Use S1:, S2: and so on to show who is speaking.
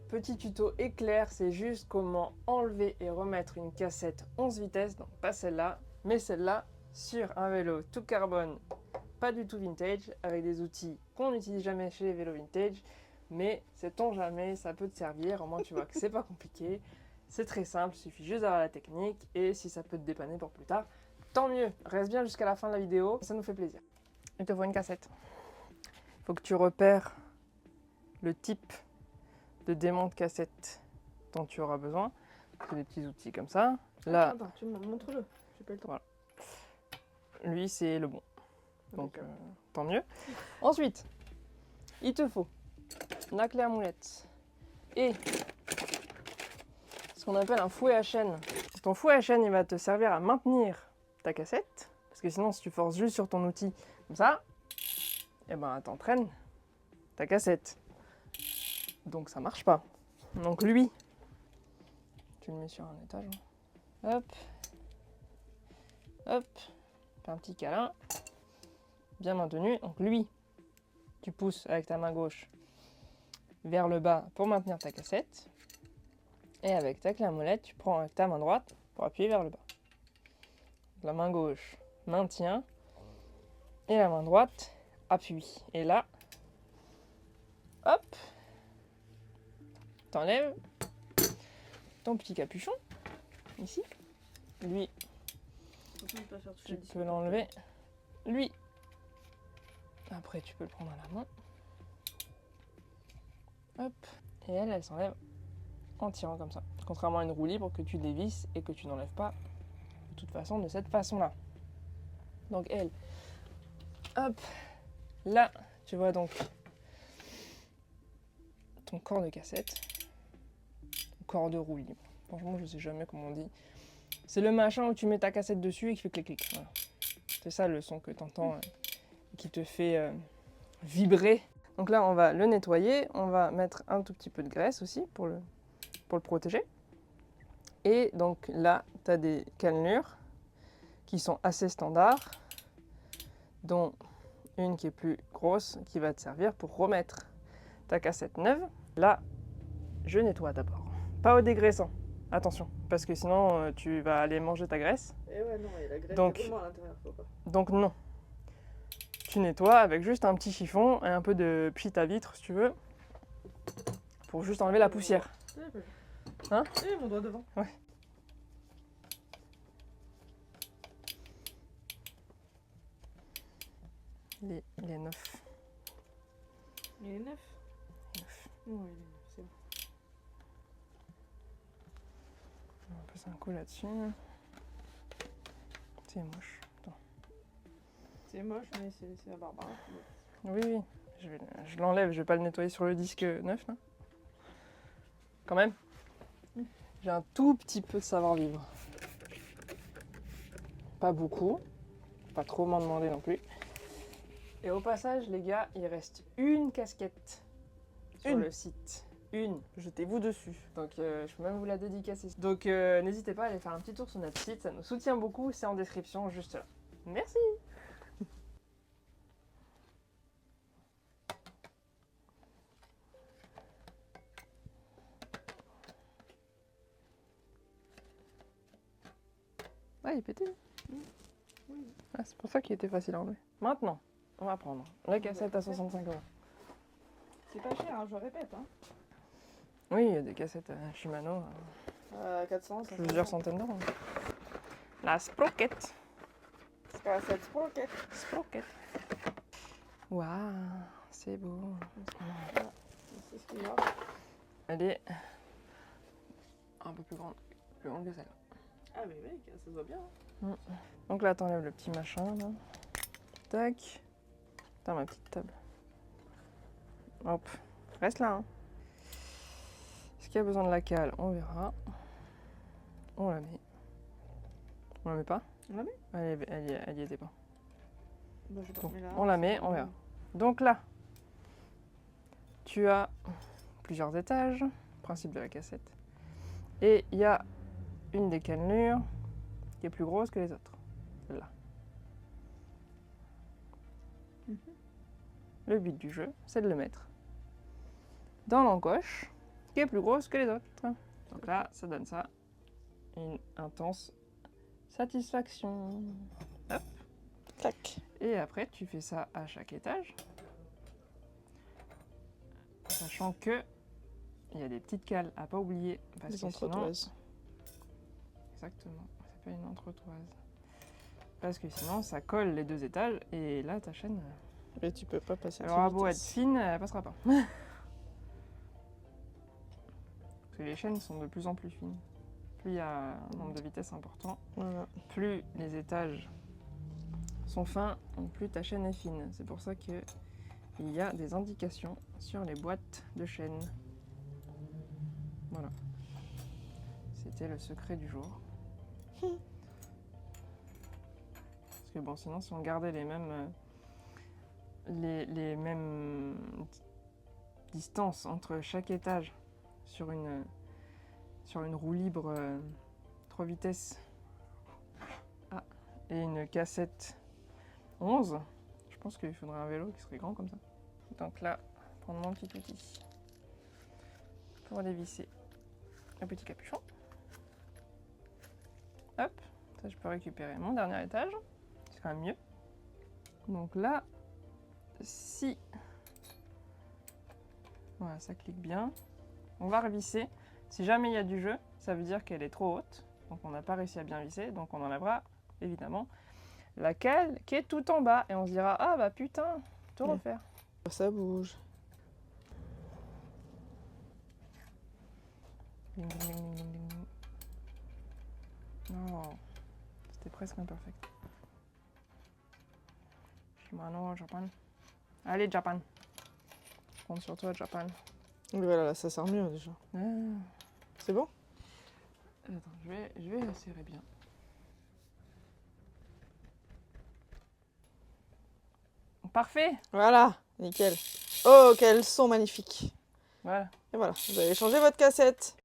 S1: Petit tuto éclair, c'est juste comment enlever et remettre une cassette 11 vitesses, donc pas celle-là, mais celle-là, sur un vélo tout carbone, pas du tout vintage, avec des outils qu'on n'utilise jamais chez les vélos vintage, mais sait-on jamais, ça peut te servir, au moins tu vois que c'est pas compliqué, c'est très simple, il suffit juste d'avoir la technique, et si ça peut te dépanner pour plus tard, tant mieux, reste bien jusqu'à la fin de la vidéo, ça nous fait plaisir. Il te faut une cassette. Il faut que tu repères le type de démon de cassette dont tu auras besoin. C'est des petits outils comme ça. Là,
S2: attends, tu me montres-le, j'ai pas le temps.
S1: voilà. Lui, c'est le bon. Donc,
S2: D'accord.
S1: tant mieux. Ensuite, il te faut la clé à molette et ce qu'on appelle un fouet à chaîne. Ton fouet à chaîne, il va te servir à maintenir ta cassette. Parce que sinon, si tu forces juste sur ton outil comme ça, et ben, t'entraînes ta cassette. Donc, ça marche pas. Donc, lui, tu le mets sur un étage. Hop. Hop. Fais un petit câlin. Bien maintenu. Donc, lui, tu pousses avec ta main gauche vers le bas pour maintenir ta cassette. Et avec ta clé à molette, tu prends avec ta main droite pour appuyer vers le bas. La main gauche maintient et la main droite appuie. Et là, hop, t'enlèves ton petit capuchon, ici. Lui, tu peux l'enlever. Lui, après tu peux le prendre à la main. Hop, et elle s'enlève en tirant comme ça. Contrairement à une roue libre que tu dévisses et que tu n'enlèves pas de toute façon de cette façon-là. Donc elle, hop, là, tu vois donc ton corps de cassette, ton corps de roue libre. Franchement, je sais jamais comment on dit. C'est le machin où tu mets ta cassette dessus et qui fait clic-clic. Voilà. C'est ça le son que tu entends qui te fait vibrer. Donc là, on va le nettoyer. On va mettre un tout petit peu de graisse aussi pour le protéger. Et donc là, tu as des cannelures qui sont assez standards, dont une qui est plus grosse, qui va te servir pour remettre ta cassette neuve. Là, je nettoie d'abord. Pas au dégraissant, attention, parce que sinon tu vas aller manger ta graisse.
S2: Et ouais, non, il y a la graisse
S1: Donc,
S2: vraiment à l'intérieur, faut pas.
S1: Donc non. Tu nettoies avec juste un petit chiffon et un peu de pchit à vitre si tu veux, pour juste enlever la poussière. Hein?
S2: Eh, mon doigt devant.
S1: Ouais. Il est neuf.
S2: Il est neuf.
S1: Neuf.
S2: Oui, il est neuf, c'est bon.
S1: On va passer un coup là-dessus. C'est moche. Attends.
S2: C'est moche, mais c'est la Barbara.
S1: Oui, oui. Je l'enlève, je vais pas le nettoyer sur le disque neuf là. Quand même. J'ai un tout petit peu de savoir-vivre. Pas beaucoup. Pas trop m'en demander non plus. Et au passage, les gars, il reste une casquette sur le site. Une, jetez-vous dessus. Donc je peux même vous la dédicacer. Donc n'hésitez pas à aller faire un petit tour sur notre site, ça nous soutient beaucoup, c'est en description juste là. Merci. Ah, il est pété.
S2: Oui.
S1: Ah, c'est pour ça qu'il était facile à enlever. Maintenant, on va prendre la cassette à 65 €.
S2: C'est pas cher, hein, je répète. Hein.
S1: Oui, il y a des cassettes Shimano.
S2: 400, 500.
S1: Plusieurs centaines d'euros. La Sprocket.
S2: Cassette Sprocket.
S1: Sprocket. Waouh, c'est beau.
S2: Voilà, c'est ce qu'il y a.
S1: Elle est un peu plus grande que celle-là.
S2: Ah, mais mec, ça se voit bien. Hein.
S1: Donc là, t'enlèves le petit machin, là. Tac. Putain, ma petite table. Hop. Reste là, hein. Est-ce qu'il y a besoin de la cale? On verra. On la met. On la met pas?
S2: On la met?
S1: Elle y était pas.
S2: Bah, je sais pas,
S1: Bon,
S2: mais là,
S1: on la met, on verra. Donc là, tu as plusieurs étages, principe de la cassette. Et il y a une des cannelures qui est plus grosse que les autres. Celle-là. Le but du jeu, c'est de le mettre dans l'encoche qui est plus grosse que les autres. Donc là, ça donne ça. Une intense satisfaction. Hop.
S2: Tac.
S1: Et après, tu fais ça à chaque étage. Sachant que il y a des petites cales à pas oublier. Parce
S2: Les
S1: que
S2: entretoises.
S1: sinon... Exactement, c'est pas une entretoise. Parce que sinon, ça colle les 2 étages et là, ta chaîne...
S2: Et tu peux pas passer.
S1: Elle aura beau être fine, elle passera pas. Parce que les chaînes sont de plus en plus fines. Plus il y a un nombre de vitesses important,
S2: Voilà.
S1: plus les étages sont fins, plus ta chaîne est fine. C'est pour ça que il y a des indications sur les boîtes de chaînes. Voilà. C'était le secret du jour. Parce que bon, sinon, si on gardait les mêmes... les mêmes distances entre chaque étage sur une roue libre 3 vitesses et une cassette 11, je pense qu'il faudrait un vélo qui serait grand comme ça. Donc là, prendre mon petit outil pour dévisser le petit capuchon. Hop, ça je peux récupérer mon dernier étage, c'est quand même mieux. Donc là, si voilà, ça clique bien, on va revisser. Si jamais il y a du jeu, ça veut dire qu'elle est trop haute, donc on n'a pas réussi à bien visser, donc on enlèvera évidemment laquelle qui est tout en bas et on se dira ah bah putain, tout refaire.
S2: Ça bouge.
S1: Ding, ding, ding, ding, ding, ding. Non, c'était presque imperfect. Shimano, Japan. Allez, Japan. Je compte sur toi, Japan.
S2: Oui, voilà, là, ça sert mieux déjà.
S1: Ah.
S2: C'est bon?
S1: Attends, je vais la serrer bien. Parfait.
S2: Voilà, nickel. Oh, quel son magnifique.
S1: Voilà.
S2: Et voilà, vous avez changé votre cassette.